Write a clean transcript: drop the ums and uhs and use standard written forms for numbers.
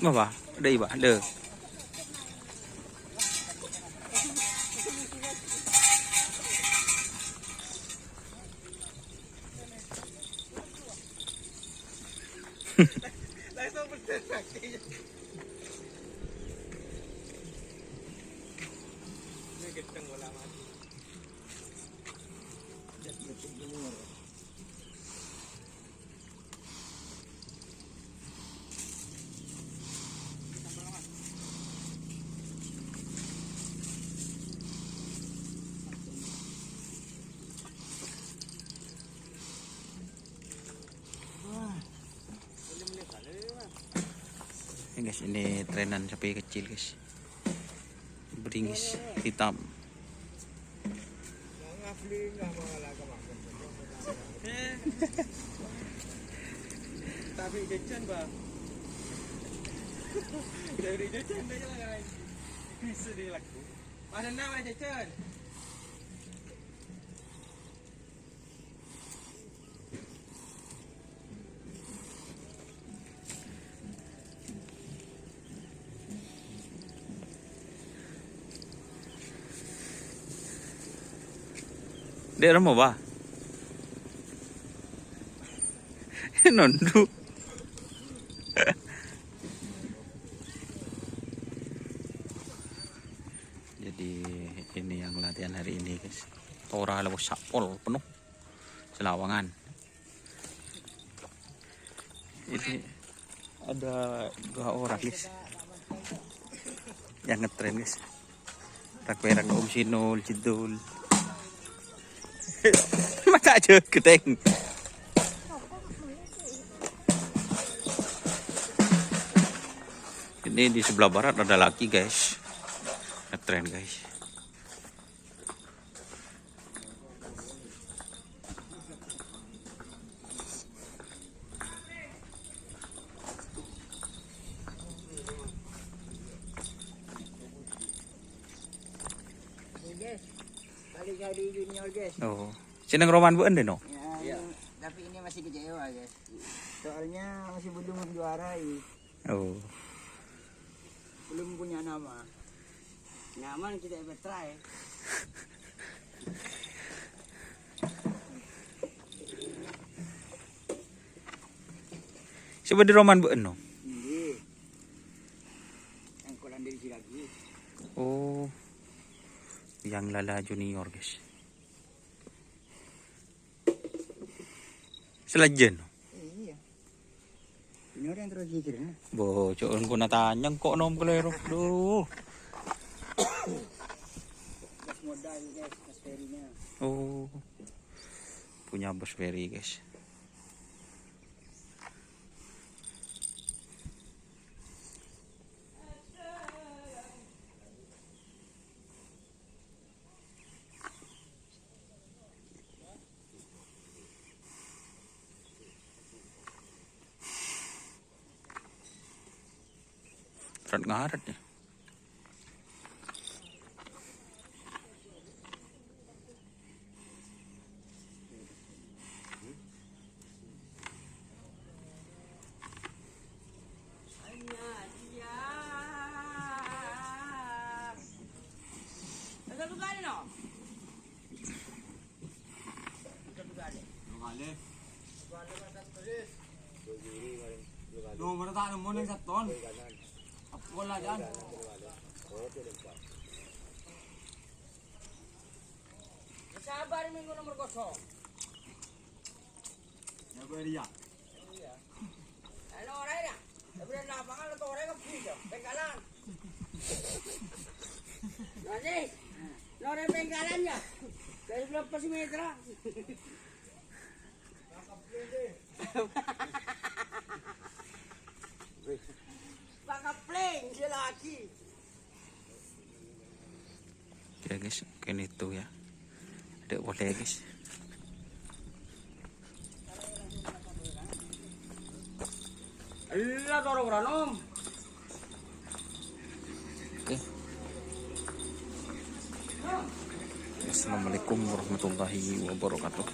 Apa? Ada iba, ada. Langsung berdesak. Ini gedeng bola mati. Ya guys, ini trenan sapi kecil guys. Beringis hitam. Tapi jajan bang. Dari jajan aja lah guys. Bisa dilaku. Ada nama jajan. Dia remo ba? Nondu. Jadi ini yang latihan hari ini guys. Tora lewo sapol penuh selawangan. Ini ada 2 orang guys yang ngetren guys. Rakwerang Om Sinul, Cidul. Masa aja gedeng. Ini di sebelah barat ada lagi guys. Ngetren guys. Kali-kali junior guys. Oh, seneng roman bu ende no? Ya, tapi ini masih kecewa guys. Soalnya masih belum menjuarai. Oh. Belum punya nama. Nyaman kita bertry. Coba di roman bu eno. Ini. Yang kolam dari sini lagi. Oh. Yang Lala Junior guys. Selajen. Iya. Junior yang terus jikir. Bo, coon ko natanyang kok nom kelero. Duh. Gas modal guys, gas ferinya. Oh. Punya Bos Ferry guys. Rat ngarat ya. Duh, berita nemu nih 1 ton. Wala dyan. Sabar minggu nomor 0. Ya beri ya. Iya. Ano oray na? Sabi na lapangan na to oray ka piso. Bengkalan. Nanti, nore bengkalan ya. Dari belum pasi metra. Pakapling siya lagi. Ya guys, kayak itu ya. Ada boleh guys. Allah toro branom. Oke. Assalamualaikum warahmatullahi wabarakatuh.